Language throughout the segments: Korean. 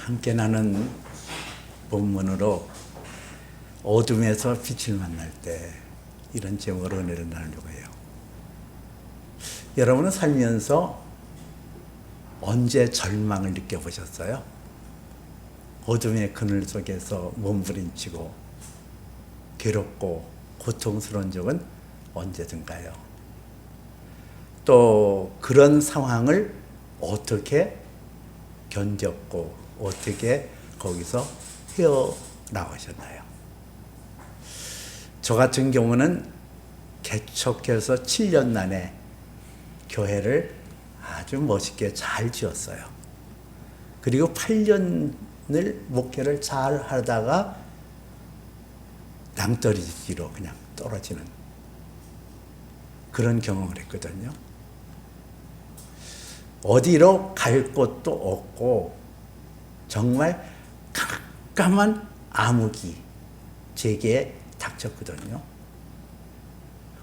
함께 나눈 본문으로 어둠에서 빛을 만날 때, 이런 제목으로 은혜를 나누려고 해요. 여러분은 살면서 언제 절망을 느껴보셨어요? 어둠의 그늘 속에서 몸부림치고 괴롭고 고통스러운 적은 언제든가요. 또 그런 상황을 어떻게 견뎠고 어떻게 거기서 헤어나가셨나요? 저 같은 경우는 개척해서 7년 만에 교회를 아주 멋있게 잘 지었어요. 그리고 8년을 목회를 잘 하다가 낭떠러지로 그냥 떨어지는 그런 경험을 했거든요. 어디로 갈 곳도 없고 정말 깜깜한 암흑이 제게 닥쳤거든요.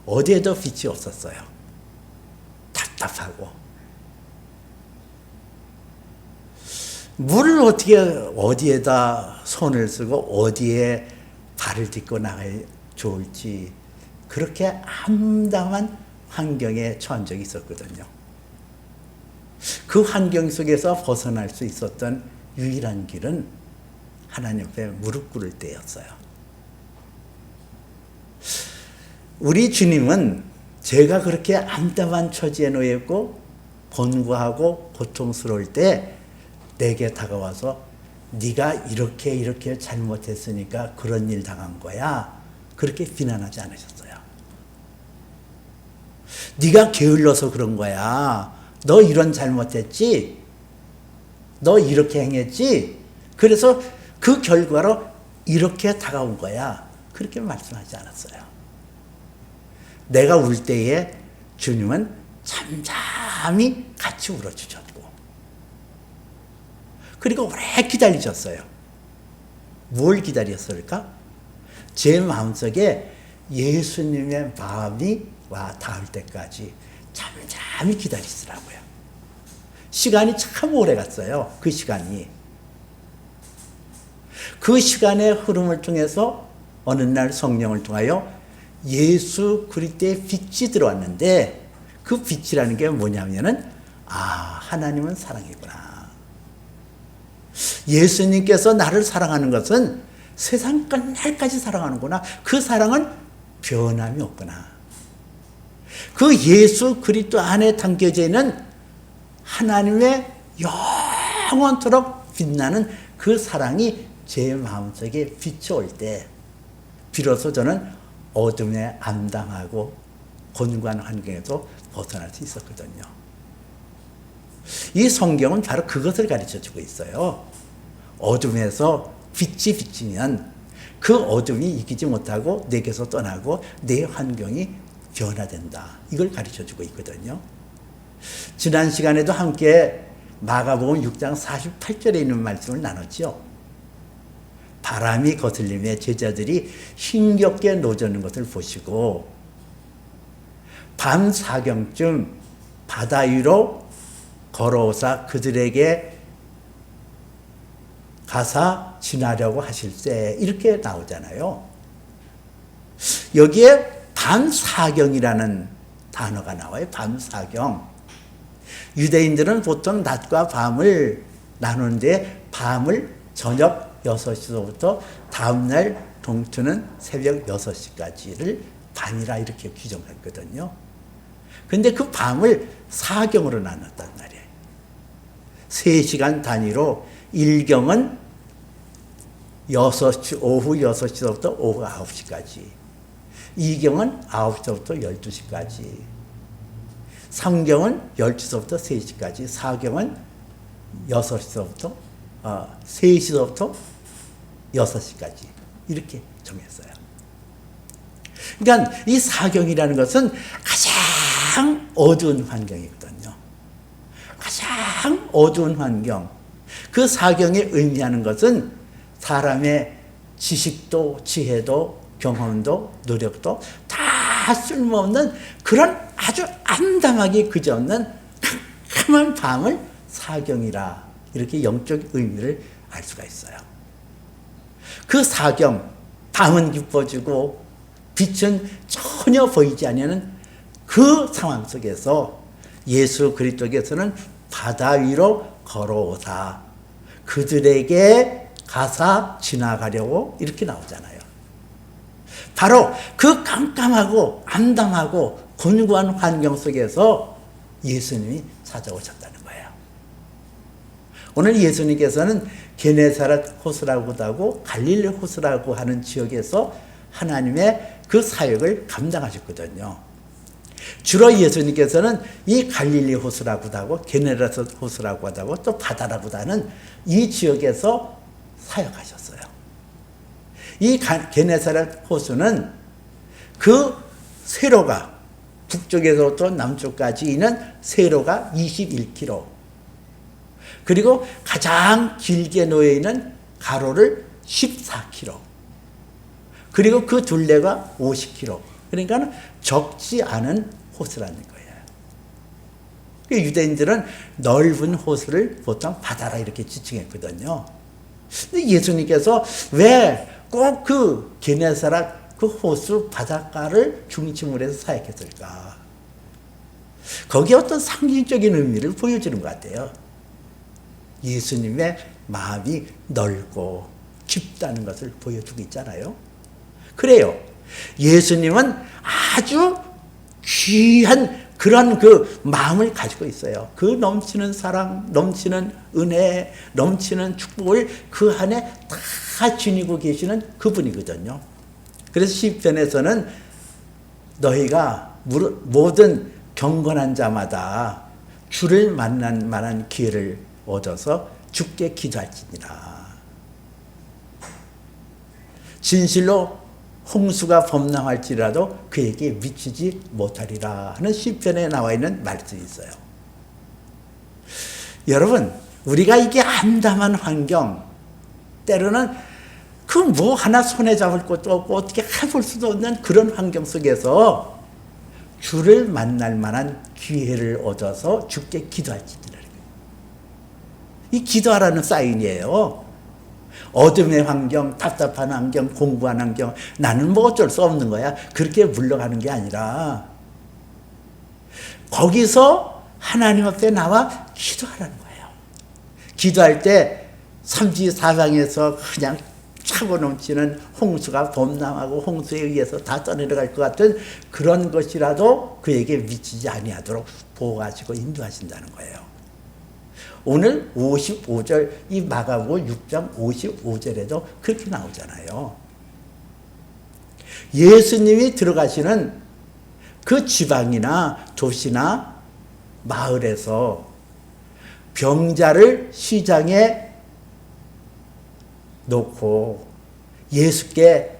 어디에도 빛이 없었어요. 답답하고. 물을 어떻게 어디에다 손을 쓰고 어디에 발을 딛고 나가야 좋을지 그렇게 암담한 환경에 처한 적이 있었거든요. 그 환경 속에서 벗어날 수 있었던 유일한 길은 하나님 앞에 무릎 꿇을 때였어요. 우리 주님은 제가 그렇게 암담한 처지에 놓였고 곤고하고 고통스러울 때 내게 다가와서 네가 이렇게 잘못했으니까 그런 일 당한 거야, 그렇게 비난하지 않으셨어요. 네가 게을러서 그런 거야, 너 이런 잘못했지, 너 이렇게 행했지, 그래서 그 결과로 이렇게 다가온 거야, 그렇게 말씀하지 않았어요. 내가 울 때에 주님은 잠잠히 같이 울어주셨고, 그리고 오래 기다리셨어요. 뭘 기다렸을까? 제 마음속에 예수님의 마음이 와 닿을 때까지 잠잠히 기다리시더라고요. 시간이 참 오래 갔어요. 그 시간이. 그 시간의 흐름을 통해서 어느 날 성령을 통하여 예수 그리스도의 빛이 들어왔는데, 그 빛이라는 게 뭐냐면은 하나님은 사랑이구나. 예수님께서 나를 사랑하는 것은 세상 끝날까지 사랑하는구나. 그 사랑은 변함이 없구나. 그 예수 그리스도 안에 담겨져 있는 하나님의 영원토록 빛나는 그 사랑이 제 마음속에 비춰올 때 비로소 저는 어둠에 암담하고 곤고한 환경에도 벗어날 수 있었거든요. 이 성경은 바로 그것을 가르쳐주고 있어요. 어둠에서 빛이 비치면 그 어둠이 이기지 못하고 내게서 떠나고 내 환경이 변화된다. 이걸 가르쳐주고 있거든요. 지난 시간에도 함께 마가복음 6장 48절에 있는 말씀을 나눴죠. 바람이 거슬림에 제자들이 힘겹게 노젓는 것을 보시고 밤 사경쯤 바다 위로 걸어오사 그들에게 가사 지나려고 하실 때, 이렇게 나오잖아요. 여기에 밤사경이라는 단어가 나와요. 밤사경. 유대인들은 보통 낮과 밤을 나누는데 밤을 저녁 6시부터 다음날 동트는 새벽 6시까지를 밤이라 이렇게 규정했거든요. 근데 그 밤을 사경으로 나눴단 말이에요. 3시간 단위로 1경은 오후 6시부터 오후 9시까지, 2경은 9시부터 12시까지, 3경은 12시부터 3시까지, 4경은 3시부터 6시까지 이렇게 정했어요. 그러니까 이 사경이라는 것은 가장 어두운 환경이거든요. 가장 어두운 환경. 그 사경이 의미하는 것은 사람의 지식도 지혜도 경험도 노력도 다 쓸모없는 그런 아주 암담하게 그저없는 캄캄한 밤을 사경이라 이렇게 영적 의미를 알 수가 있어요. 그 사경, 밤은 깊어지고 빛은 전혀 보이지 않는 그 상황 속에서 예수 그리스도께서는 바다 위로 걸어오사 그들에게 가사 지나가려고 이렇게 나오잖아요. 바로 그 깜깜하고 암담하고 곤고한 환경 속에서 예수님이 찾아오셨다는 거예요. 오늘 예수님께서는 게네사렛 호수라고도 하고 갈릴리 호수라고 하는 지역에서 하나님의 그 사역을 감당하셨거든요. 주로 예수님께서는 이 갈릴리 호수라고도 하고 게네사렛 호수라고도 하고 또 바다라고도 하는 이 지역에서 사역하셨어요. 이 게네사렛 호수는 그 세로가 북쪽에서부터 남쪽까지 있는 세로가 21km, 그리고 가장 길게 놓여 있는 가로를 14km, 그리고 그 둘레가 50km. 그러니까 적지 않은 호수라는 거예요. 유대인들은 넓은 호수를 보통 바다라 이렇게 지칭했거든요. 근데 예수님께서 왜 꼭 그 게네사렛 그 호수 바닷가를 중심으로 해서 사역했을까? 거기에 어떤 상징적인 의미를 보여주는 것 같아요. 예수님의 마음이 넓고 깊다는 것을 보여주고 있잖아요. 그래요. 예수님은 아주 귀한 그런 그 마음을 가지고 있어요. 그 넘치는 사랑, 넘치는 은혜, 넘치는 축복을 그 안에 다 지니고 계시는 그분이거든요. 그래서 시편에서는 너희가 모든 경건한 자마다 주를 만난 만한 기회를 얻어서 주께 기도할지니라. 진실로 홍수가 범람할지라도 그에게 미치지 못하리라 하는 시편에 나와 있는 말씀이 있어요. 여러분, 우리가 이게 암담한 환경, 때로는 그 뭐 하나 손에 잡을 것도 없고 어떻게 해볼 수도 없는 그런 환경 속에서 주를 만날 만한 기회를 얻어서 주께 기도할지니라. 이 기도하라는 사인이에요. 어둠의 환경, 답답한 환경, 공부한 환경, 나는 뭐 어쩔 수 없는 거야. 그렇게 물러가는 게 아니라 거기서 하나님 앞에 나와 기도하라는 거예요. 기도할 때 삼지사방에서 그냥 차고 넘치는 홍수가 범람하고 홍수에 의해서 다 떠내려갈 것 같은 그런 것이라도 그에게 미치지 아니하도록 보호하시고 인도하신다는 거예요. 오늘 55절 이 마가복음 6장 55절에도 그렇게 나오잖아요. 예수님이 들어가시는 그 지방이나 도시나 마을에서 병자를 시장에 놓고 예수께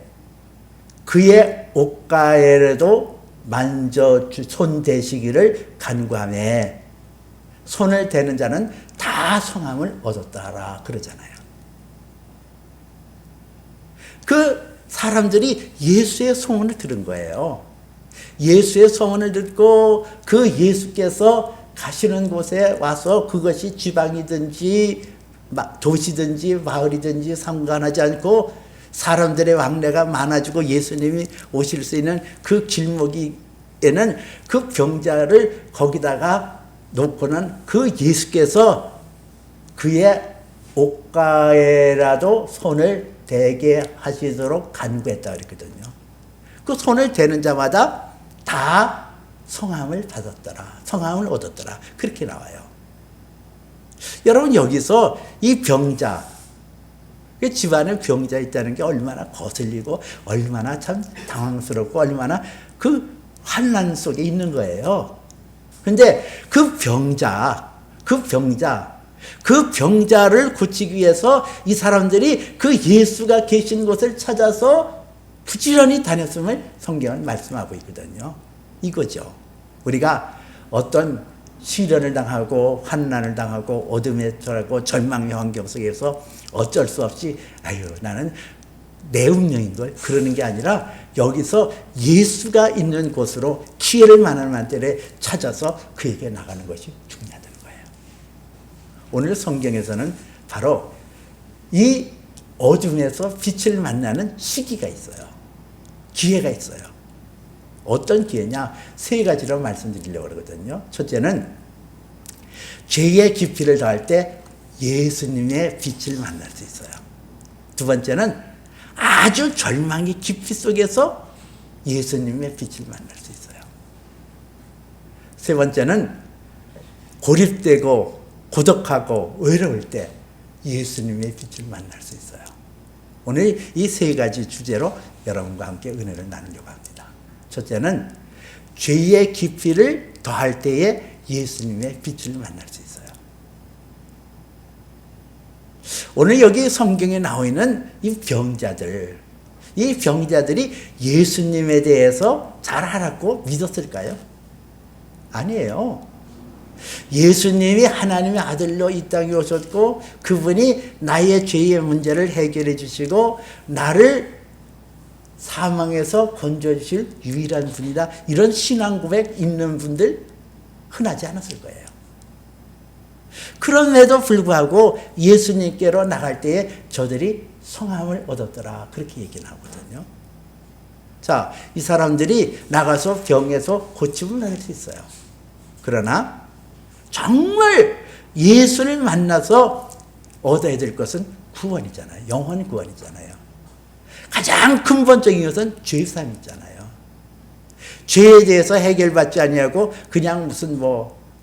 그의 옷가에라도 만져 손대시기를 간구하며 손을 대는 자는 다 성함을 얻었다라 그러잖아요. 그 사람들이 예수의 소문을 들은 거예요. 예수의 소문을 듣고 그 예수께서 가시는 곳에 와서 그것이 지방이든지 도시든지 마을이든지 상관하지 않고 사람들의 왕래가 많아지고 예수님이 오실 수 있는 그 길목에는 그 병자를 거기다가 놓고는 그 예수께서 그의 옷가에라도 손을 대게 하시도록 간구했다 그랬거든요. 그 손을 대는 자마다 다 성함을 받았더라. 성함을 얻었더라. 그렇게 나와요. 여러분, 여기서 이 병자, 집안에 병자 있다는 게 얼마나 거슬리고 얼마나 참 당황스럽고 얼마나 그 환난 속에 있는 거예요. 근데 그 병자를 고치기 위해서 이 사람들이 그 예수가 계신 곳을 찾아서 부지런히 다녔음을 성경은 말씀하고 있거든요. 이거죠. 우리가 어떤 시련을 당하고 환난을 당하고 어둠에 처하고 절망의 환경 속에서 어쩔 수 없이 나는 내 운명인걸 그러는 게 아니라 여기서 예수가 있는 곳으로 기회를 만날 때를 찾아서 그에게 나가는 것이 중요하다는 거예요. 오늘 성경에서는 바로 이 어둠에서 빛을 만나는 시기가 있어요. 기회가 있어요. 어떤 기회냐? 세 가지로 말씀드리려고 그러거든요. 첫째는 죄의 깊이를 더할 때 예수님의 빛을 만날 수 있어요. 두 번째는 아주 절망의 깊이 속에서 예수님의 빛을 만날 수 있어요. 세 번째는 고립되고 고독하고 외로울 때 예수님의 빛을 만날 수 있어요. 오늘 이 세 가지 주제로 여러분과 함께 은혜를 나누려고 합니다. 첫째는 죄의 깊이를 더할 때에 예수님의 빛을 만날 수 있어요. 오늘 여기 성경에 나와 있는 이 병자들, 이 병자들이 예수님에 대해서 잘 알았고 믿었을까요? 아니에요. 예수님이 하나님의 아들로 이 땅에 오셨고 그분이 나의 죄의 문제를 해결해 주시고 나를 사망에서 건져 주실 유일한 분이다. 이런 신앙 고백 있는 분들 흔하지 않았을 거예요. 그럼에도 불구하고 예수님께로 나갈 때에 저들이 성함을 얻었더라. 그렇게 얘기를 하거든요. 자, 이 사람들이 나가서 병에서 고침을 받을 수 있어요. 그러나 정말 예수를 만나서 얻어야 될 것은 구원이잖아요. 영원 구원이잖아요. 가장 근본적인 것은 죄사함이잖아요. 죄에 대해서 해결받지 아니하고 그냥 무슨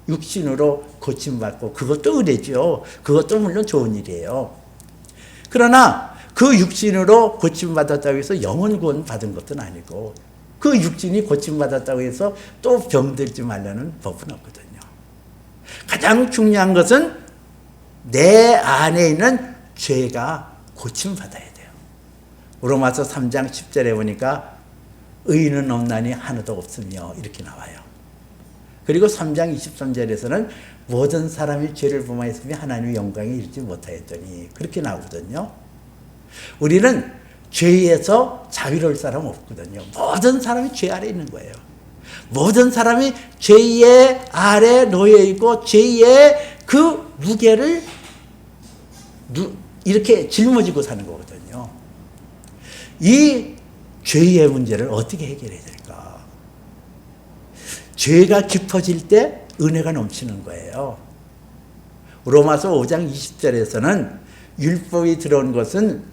육신으로 고침받고 그것도 은혜죠. 그것도 물론 좋은 일이에요. 그러나 그 육신으로 고침받았다고 해서 영원 구원 받은 것은 아니고 그 육신이 고침받았다고 해서 또 병들지 말라는 법은 없거든요. 가장 중요한 것은 내 안에 있는 죄가 고침받아야 돼요. 로마서 3장 10절에 보니까 의인은 없나니 하나도 없으며 이렇게 나와요. 그리고 3장 23절에서는 모든 사람이 죄를 범하였으며 하나님의 영광에 이르지 못하였더니 그렇게 나오거든요. 우리는 죄에서 자유로울 사람 없거든요. 모든 사람이 죄 아래 있는 거예요. 모든 사람이 죄의 아래 놓여 있고 죄의 그 무게를 이렇게 짊어지고 사는 거거든요. 이 죄의 문제를 어떻게 해결해야 될까? 죄가 깊어질 때 은혜가 넘치는 거예요. 로마서 5장 20절에서는 율법이 들어온 것은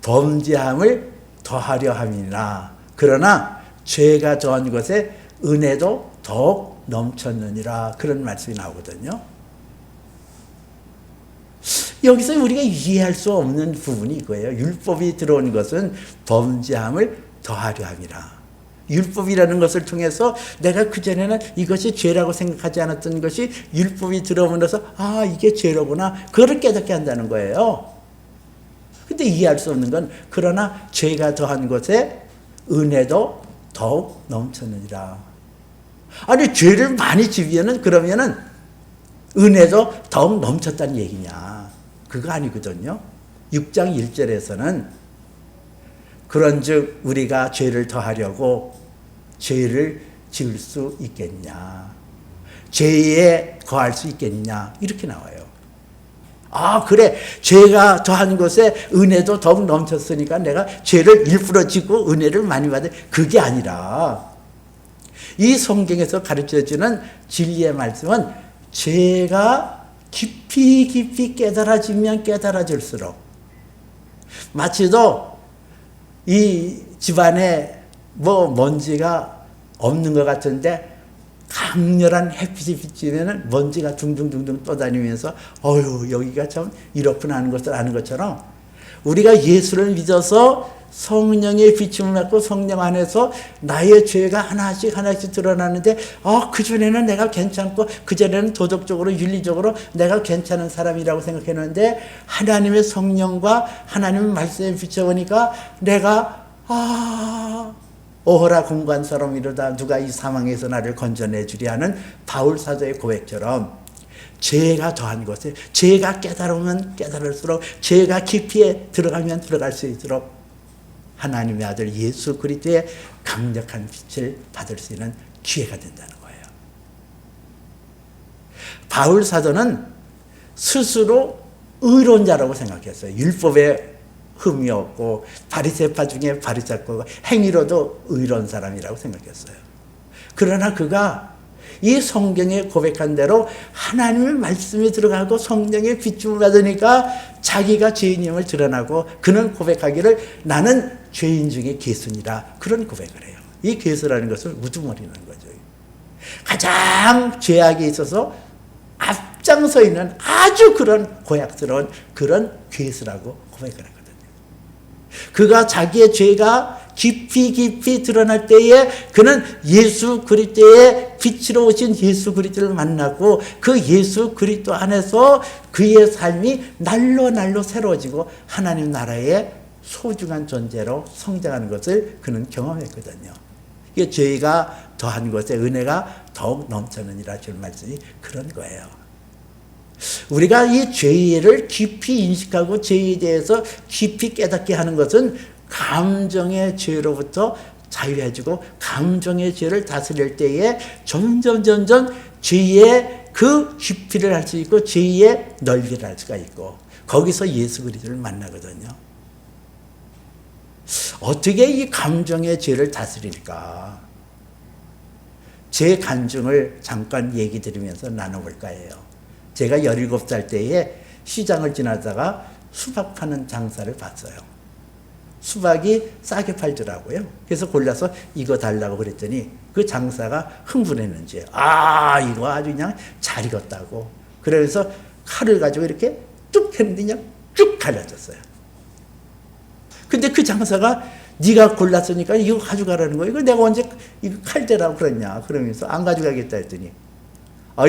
범죄함을 더하려 함이나 그러나 죄가 더한 것에 은혜도 더욱 넘쳤느니라 그런 말씀이 나오거든요. 여기서 우리가 이해할 수 없는 부분이 이거예요. 율법이 들어온 것은 범죄함을 더하려 함이라. 율법이라는 것을 통해서 내가 그전에는 이것이 죄라고 생각하지 않았던 것이 율법이 들어오면서 이게 죄로구나. 그걸 깨닫게 한다는 거예요. 근데 이해할 수 없는 건 그러나 죄가 더한 것에 은혜도 더욱 넘쳤느니라. 아니 죄를 많이 지으면은 그러면은 은혜도 더욱 넘쳤다는 얘기냐? 그거 아니거든요. 6장 1절에서는 그런즉 우리가 죄를 더하려고 죄를 지을 수 있겠냐? 죄에 거할 수 있겠냐? 이렇게 나와요. 그래. 죄가 더한 것에 은혜도 더욱 넘쳤으니까 내가 죄를 일부러 지고 은혜를 많이 받아. 그게 아니라 이 성경에서 가르쳐주는 진리의 말씀은 죄가 깊이 깨달아지면 깨달아질수록 마치도 이 집안에 먼지가 없는 것 같은데 강렬한 햇빛이 비치면 먼지가 둥둥둥둥 떠다니면서 여기가 참 이렇구나 하는 것을 아는 것처럼 우리가 예수를 믿어서 성령의 비춤을 받고 성령 안에서 나의 죄가 하나씩 드러나는데 그전에는 내가 괜찮고 그전에는 도덕적으로 윤리적으로 내가 괜찮은 사람이라고 생각했는데 하나님의 성령과 하나님의 말씀에 비춰보니까 내가 오호라 공고한 사람이로다 누가 이 사망에서 나를 건져내 주리 하는 바울 사도의 고백처럼 죄가 더한 것에 죄가 깨달으면 깨달을수록 죄가 깊이에 들어가면 들어갈 수 있도록 하나님의 아들 예수 그리스도의 강력한 빛을 받을 수 있는 기회가 된다는 거예요. 바울 사도는 스스로 의로운 자라고 생각했어요. 율법에 흠이 없고 바리새파 중에 바리새파고 행위로도 의로운 사람이라고 생각했어요. 그러나 그가 이 성경에 고백한 대로 하나님의 말씀이 들어가고 성령의 비춤을 받으니까 자기가 죄인임을 드러나고 그는 고백하기를 나는 죄인 중에 괴순이라 그런 고백을 해요. 이 괴수라는 것은 우두머리라는 거죠. 가장 죄악에 있어서 앞장서 있는 아주 그런 고약스러운 그런 괴수라고 고백을 하거든요. 그가 자기의 죄가 깊이 드러날 때에 그는 예수 그리스도의 빛으로 오신 예수 그리스도를 만나고 그 예수 그리스도 안에서 그의 삶이 날로 새로워지고 하나님 나라의 소중한 존재로 성장하는 것을 그는 경험했거든요. 이게 죄가 더한 것에 은혜가 더욱 넘쳐느니라 줄 말씀이 그런 거예요. 우리가 이 죄를 깊이 인식하고 죄에 대해서 깊이 깨닫게 하는 것은 감정의 죄로부터 자유해지고 감정의 죄를 다스릴 때에 점점 죄의 그 깊이를 알 수 있고 죄의 넓이를 알 수가 있고 거기서 예수 그리스도를 만나거든요. 어떻게 이 감정의 죄를 다스릴까? 제 간증을 잠깐 얘기 드리면서 나눠볼까 해요. 제가 17살 때에 시장을 지나다가 수박 파는 장사를 봤어요. 수박이 싸게 팔더라고요. 그래서 골라서 이거 달라고 그랬더니 그 장사가 흥분했는지 이거 아주 그냥 잘 익었다고. 그래서 칼을 가지고 이렇게 쭉 했는데 그냥 쭉 갈라졌어요. 근데 그 장사가 네가 골랐으니까 이거 가져가라는 거야. 이거 내가 언제 이거 칼대라고 그랬냐. 그러면서 안 가져가겠다 했더니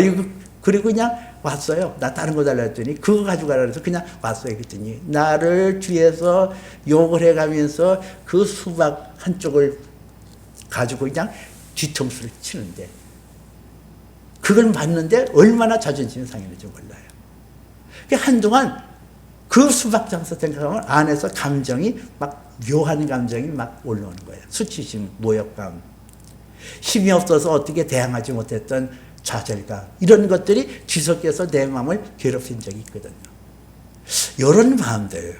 이거 그리고 그냥 왔어요. 나 다른 거 달라 했더니 그거 가져가라 해서 그냥 왔어요. 그랬더니 나를 뒤에서 욕을 해가면서 그 수박 한쪽을 가지고 그냥 뒤통수를 치는데 그걸 봤는데 얼마나 자존심이 상했는지 몰라요. 한동안 그 수박 장사 생각하면 안에서 감정이 막 묘한 감정이 막 올라오는 거예요. 수치심, 모욕감, 힘이 없어서 어떻게 대항하지 못했던 좌절감 이런 것들이 뒤섞여서 내 마음을 괴롭힌 적이 있거든요. 이런 마음들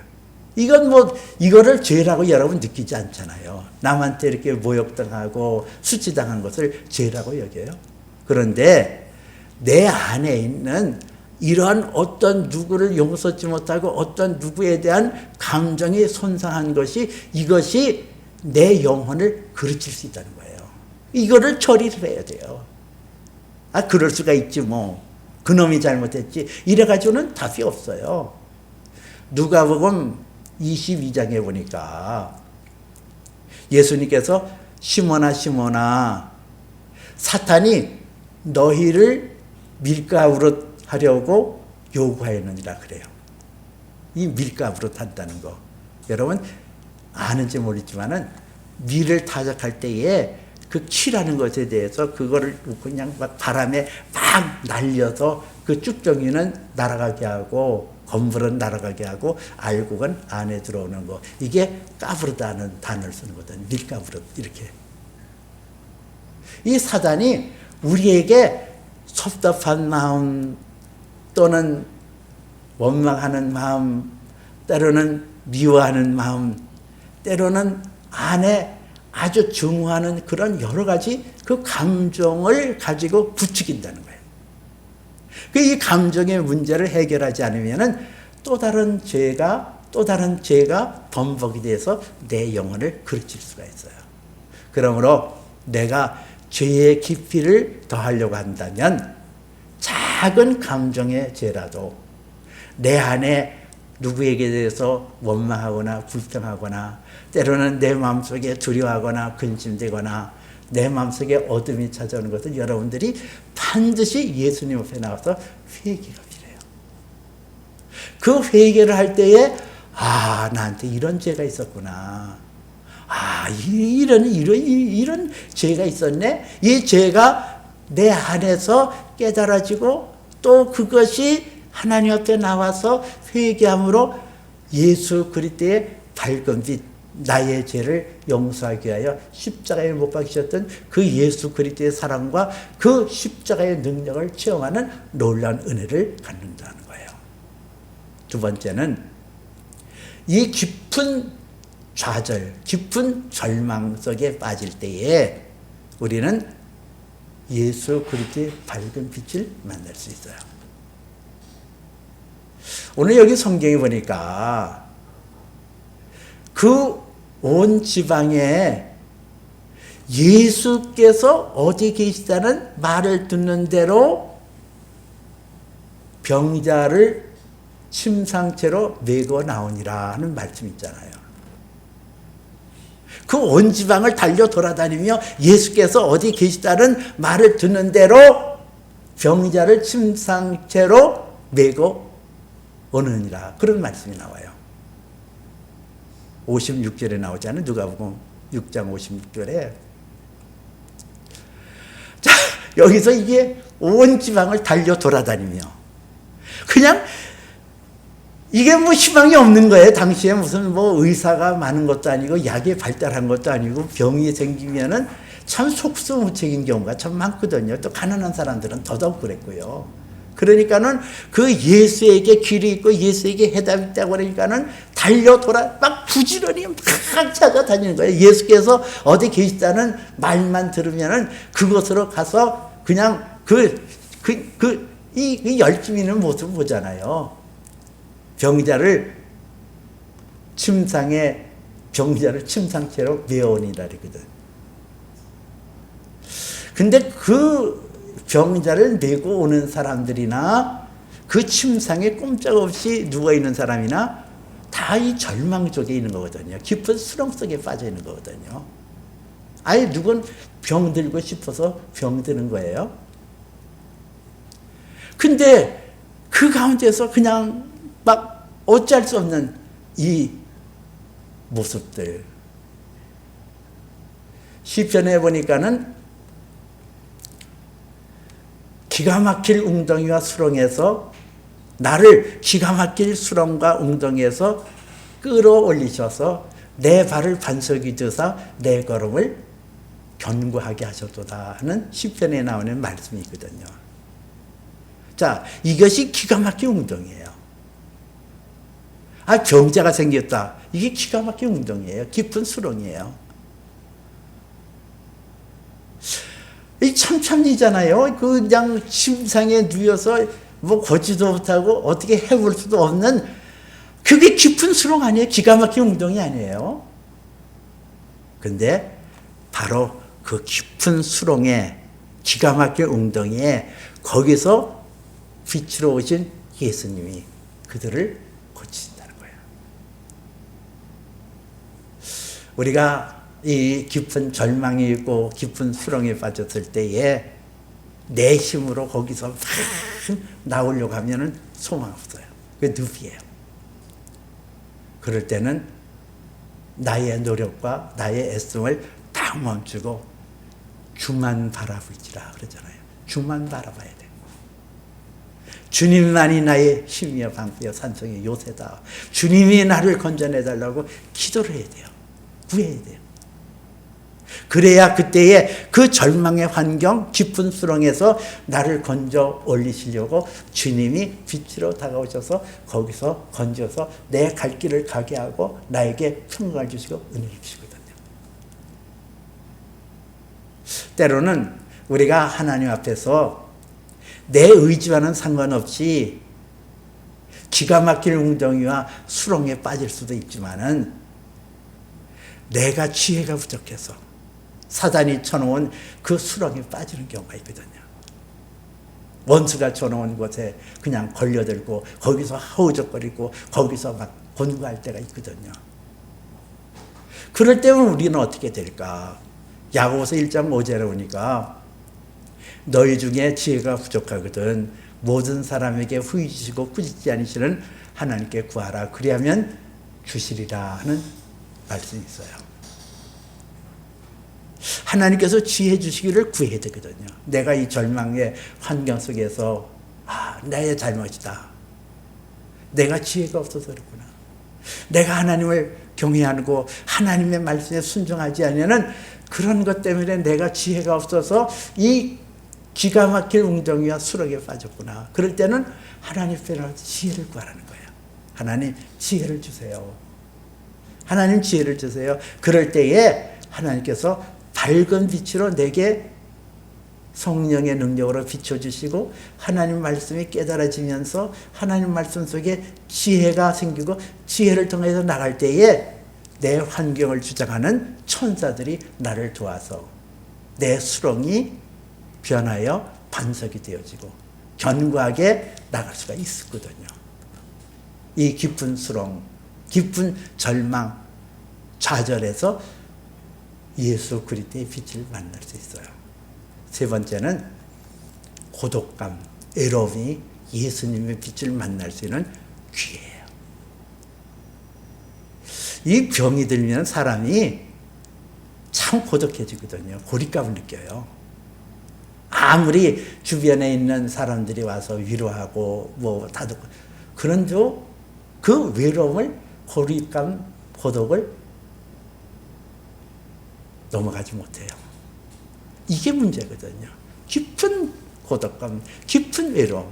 이거를 죄라고 여러분 느끼지 않잖아요. 남한테 이렇게 모욕당하고 수치당한 것을 죄라고 여겨요. 그런데 내 안에 있는 이러한 어떤 누구를 용서치 못하고 어떤 누구에 대한 감정이 손상한 것이 이것이 내 영혼을 그르칠 수 있다는 거예요. 이거를 처리를 해야 돼요. 그럴 수가 있지 뭐. 그놈이 잘못했지. 이래가지고는 답이 없어요. 누가복음 22장에 보니까 예수님께서 시몬아 사탄이 너희를 밀가부로 하려고 요구하였느니라 그래요. 이 밀가부로 탄다는 거 여러분 아는지 모르지만은 밀을 타작할 때에 그 키라는 것에 대해서 그거를 그냥 막 바람에 막 날려서 그 쭉정이는 날아가게 하고 건물은 날아가게 하고 알곡은 안에 들어오는 거 이게 까부르다는 단어를 쓰는 거거든요. 밀가부르 이렇게 이 사단이 우리에게 섭섭한 마음 또는 원망하는 마음 때로는 미워하는 마음 때로는 안에 아주 증오하는 그런 여러 가지 그 감정을 가지고 부추긴다는 거예요. 이 감정의 문제를 해결하지 않으면은 또 다른 죄가 범벅이 돼서 내 영혼을 그르칠 수가 있어요. 그러므로 내가 죄의 깊이를 더하려고 한다면 작은 감정의 죄라도 내 안에 누구에게 대해서 원망하거나 불평하거나 때로는 내 마음속에 두려워하거나 근심되거나 내 마음속에 어둠이 찾아오는 것은 여러분들이 반드시 예수님 앞에 나와서 회개가 필요해요. 그 회개를 할 때에 나한테 이런 죄가 있었구나. 이런 죄가 있었네. 이 죄가 내 안에서 깨달아지고 또 그것이 하나님 앞에 나와서 회개함으로 예수 그리스도의 밝은 빛 나의 죄를 용서하기 위하여 십자가에 못 박히셨던 그 예수 그리스도의 사랑과 그 십자가의 능력을 체험하는 놀라운 은혜를 갖는다는 거예요. 두 번째는 이 깊은 좌절, 깊은 절망 속에 빠질 때에 우리는 예수 그리스도의 밝은 빛을 만날 수 있어요. 오늘 여기 성경에 보니까 그 온 지방에 예수께서 어디 계시다는 말을 듣는 대로 병자를 침상채로 메고 나오니라 하는 말씀이 있잖아요. 그 온 지방을 달려 돌아다니며 예수께서 어디 계시다는 말을 듣는 대로 병자를 침상채로 메고 오느니라. 그런 말씀이 나와요. 56절에 나오잖아요. 누가복음 6장 56절에. 자, 여기서 이게 온 지방을 달려 돌아다니며 그냥 이게 뭐 희망이 없는 거예요. 당시에 무슨 뭐 의사가 많은 것도 아니고 약이 발달한 것도 아니고 병이 생기면은 참 속수무책인 경우가 참 많거든요. 또 가난한 사람들은 더더욱 그랬고요. 그러니까는 그 예수에게 길이 있고 예수에게 해답이 있다고 그러니까는 달려 돌아 막 부지런히 막 찾아다니는 거예요. 예수께서 어디 계시다는 말만 들으면은 그곳으로 가서 그냥 이 열심히 있는 모습을 보잖아요. 병자를 침상채로 메어오니라 그러거든. 근데 그 병자를 메고 오는 사람들이나 그 침상에 꼼짝없이 누워있는 사람이나 다 이 절망 속에 있는 거거든요. 깊은 수렁 속에 빠져 있는 거거든요. 아예 누군 병 들고 싶어서 병 드는 거예요. 근데 그 가운데서 그냥 막 어찌할 수 없는 이 모습들. 시편에 보니까는 기가 막힐 웅덩이와 수렁에서 나를 기가 막힐 수렁과 웅덩이에서 끌어올리셔서 내 발을 반석이 되사 내 걸음을 견고하게 하셨도다 하는 시편에 나오는 말씀이 있거든요. 자, 이것이 기가 막힌 웅덩이에요. 아, 병자가 생겼다. 이게 기가 막힌 웅덩이에요. 깊은 수렁이에요. 이 참참이잖아요. 그냥 침상에 누워서 뭐 걷지도 못하고 어떻게 해볼 수도 없는 그게 깊은 수렁 아니에요? 기가 막힌 웅덩이 아니에요? 근데 바로 그 깊은 수렁에 기가 막힌 웅덩이에 거기서 빛으로 오신 예수님이 그들을 고치신다는 거예요. 우리가 이 깊은 절망이 있고 깊은 수렁에 빠졌을 때에 내 힘으로 거기서 막 나오려고 하면은 소망 없어요. 그게 늪이에요. 그럴 때는 나의 노력과 나의 애씀을 다 멈추고 주만 바라보지라 그러잖아요. 주만 바라봐야 돼. 주님만이 나의 힘이여 방패여 산성의 요새다. 주님이 나를 건져내달라고 기도를 해야 돼요. 구해야 돼요. 그래야 그때에 그 절망의 환경, 깊은 수렁에서 나를 건져 올리시려고 주님이 빛으로 다가오셔서 거기서 건져서 내 갈 길을 가게 하고 나에게 평강을 주시고 은혜를 주시거든요. 때로는 우리가 하나님 앞에서 내 의지와는 상관없이 기가 막힐 웅덩이와 수렁에 빠질 수도 있지만은 내가 지혜가 부족해서 사단이 쳐놓은 그 수렁에 빠지는 경우가 있거든요. 원수가 쳐놓은 곳에 그냥 걸려들고 거기서 하우적거리고 거기서 막 곤고할 때가 있거든요. 그럴 때는 우리는 어떻게 될까? 야고보서 1장 5절에 보니까 너희 중에 지혜가 부족하거든 모든 사람에게 후이지시고 꾸짖지 않으시는 하나님께 구하라. 그리하면 주시리라 하는 말씀이 있어요. 하나님께서 지혜 주시기를 구해야 되거든요. 내가 이 절망의 환경 속에서 나의 잘못이다. 내가 지혜가 없어서 그렇구나. 내가 하나님을 경외하고 하나님의 말씀에 순종하지 않으면 그런 것 때문에 내가 지혜가 없어서 이 기가 막힐 웅덩이와 수렁에 빠졌구나. 그럴 때는 하나님 앞에 지혜를 구하라는 거예요. 하나님 지혜를 주세요. 하나님 지혜를 주세요. 그럴 때에 하나님께서 밝은 빛으로 내게 성령의 능력으로 비춰주시고 하나님 말씀이 깨달아지면서 하나님 말씀 속에 지혜가 생기고 지혜를 통해서 나갈 때에 내 환경을 주장하는 천사들이 나를 도와서 내 수렁이 변하여 반석이 되어지고 견고하게 나갈 수가 있었거든요. 이 깊은 수렁, 깊은 절망, 좌절에서 예수 그리스도의 빛을 만날 수 있어요. 세 번째는 고독감, 외로움이 예수님의 빛을 만날 수 있는 기회예요. 이 병이 들면 사람이 참 고독해지거든요. 고립감을 느껴요. 아무리 주변에 있는 사람들이 와서 위로하고 뭐 다독고 그런데도 그 외로움을, 고립감, 고독을 넘어가지 못해요. 이게 문제거든요. 깊은 고독감, 깊은 외로움.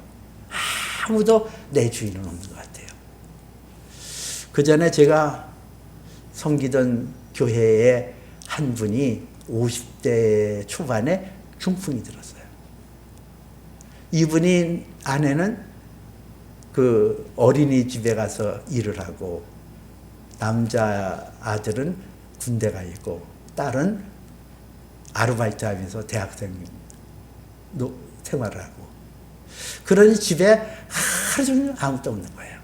아무도 내 주인은 없는 것 같아요. 그 전에 제가 섬기던 교회에 한 분이 50대 초반에 중풍이 들었어요. 이분이 아내는 그 어린이집에 가서 일을 하고 남자 아들은 군대 가 있고 딸은 아르바이트 하면서 대학생 생활을 하고 그런 집에 하루 종일 아무도 없는 거예요.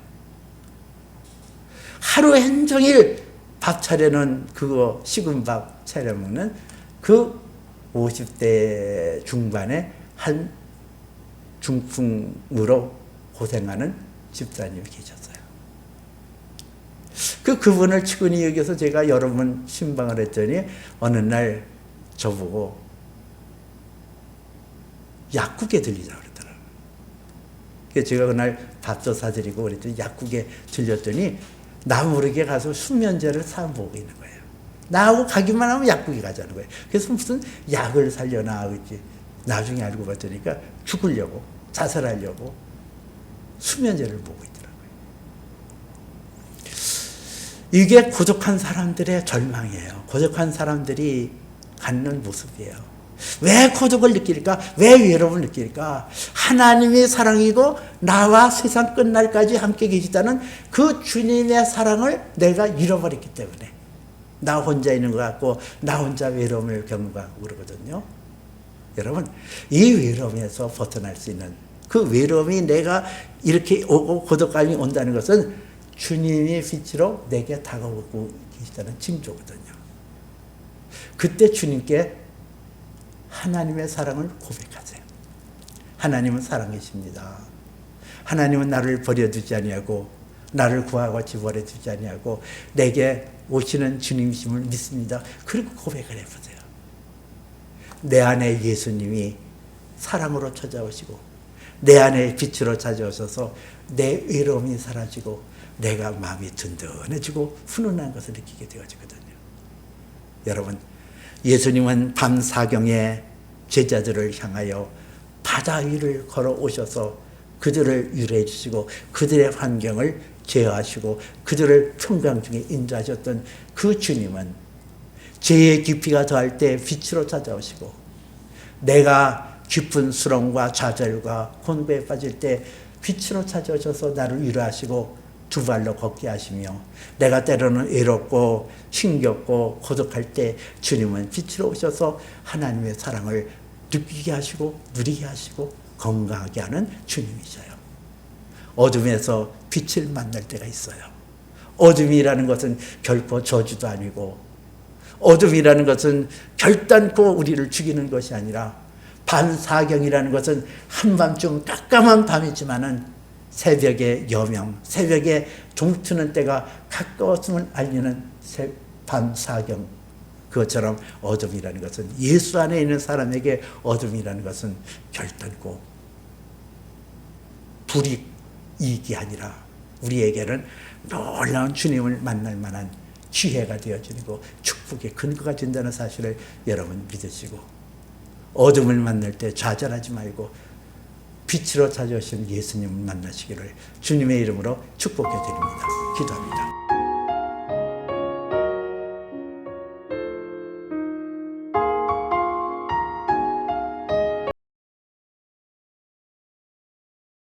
하루 종일 밥 차려놓은 그거 식은 밥 차려 먹는 그 50대 중반의 한 중풍으로 고생하는 집사님이 계셨어요. 그분을 측은히 여기서 제가 여러 번 신방을 했더니 어느 날 저보고 약국에 들리자고 그러더라고요. 그래서 제가 그날 밥도 사드리고 그랬더니 약국에 들렸더니 나 모르게 가서 수면제를 사 먹고 있는 거예요. 나하고 가기만 하면 약국에 가자는 거예요. 그래서 무슨 약을 살려나 그랬지. 나중에 알고 봤더니까 죽으려고, 자살하려고 수면제를 먹고 있더라고요. 이게 고독한 사람들의 절망이에요. 고독한 사람들이 갖는 모습이에요. 왜 고독을 느낄까? 왜 외로움을 느낄까? 하나님의 사랑이고 나와 세상 끝날까지 함께 계시다는 그 주님의 사랑을 내가 잃어버렸기 때문에 나 혼자 있는 것 같고 나 혼자 외로움을 경험하고 그러거든요. 여러분, 이 외로움에서 벗어날 수 있는 그 외로움이 내가 이렇게 오고 고독감이 온다는 것은 주님의 빛으로 내게 다가오고 계시다는 징조거든요. 그때 주님께 하나님의 사랑을 고백하세요. 하나님은 사랑이십니다. 하나님은 나를 버려두지 아니하고 나를 구하고 버려두지 아니하고 내게 오시는 주님이심을 믿습니다. 그리고 고백을 해보세요. 내 안에 예수님이 사랑으로 찾아오시고 내 안에 빛으로 찾아오셔서 내 외로움이 사라지고 내가 마음이 든든해지고 훈훈한 것을 느끼게 되어지거든요. 여러분, 예수님은 밤 사경에 제자들을 향하여 바다 위를 걸어오셔서 그들을 위로해 주시고 그들의 환경을 제어하시고 그들을 평강 중에 인도하셨던 그 주님은 죄의 깊이가 더할 때 빛으로 찾아오시고 내가 깊은 수렁과 좌절과 곤고에 빠질 때 빛으로 찾아오셔서 나를 위로하시고 두 발로 걷게 하시며 내가 때로는 외롭고 힘겹고 고독할 때 주님은 빛으로 오셔서 하나님의 사랑을 느끼게 하시고 누리게 하시고 건강하게 하는 주님이셔요. 어둠에서 빛을 만날 때가 있어요. 어둠이라는 것은 결코 저주도 아니고 어둠이라는 것은 결단코 우리를 죽이는 것이 아니라 밤사경이라는 것은 한밤중 깜깜한 밤이지만은 새벽의 여명, 새벽에 동트는 때가 가까웠음을 알리는 밤사경. 그것처럼 어둠이라는 것은 예수 안에 있는 사람에게 어둠이라는 것은 결단코 불이익이 아니라 우리에게는 놀라운 주님을 만날 만한 기회가 되어지고 축복의 근거가 된다는 사실을 여러분 믿으시고 어둠을 만날 때 좌절하지 말고 빛으로 찾아오신 예수님을 만나시기를 주님의 이름으로 축복해 드립니다. 기도합니다.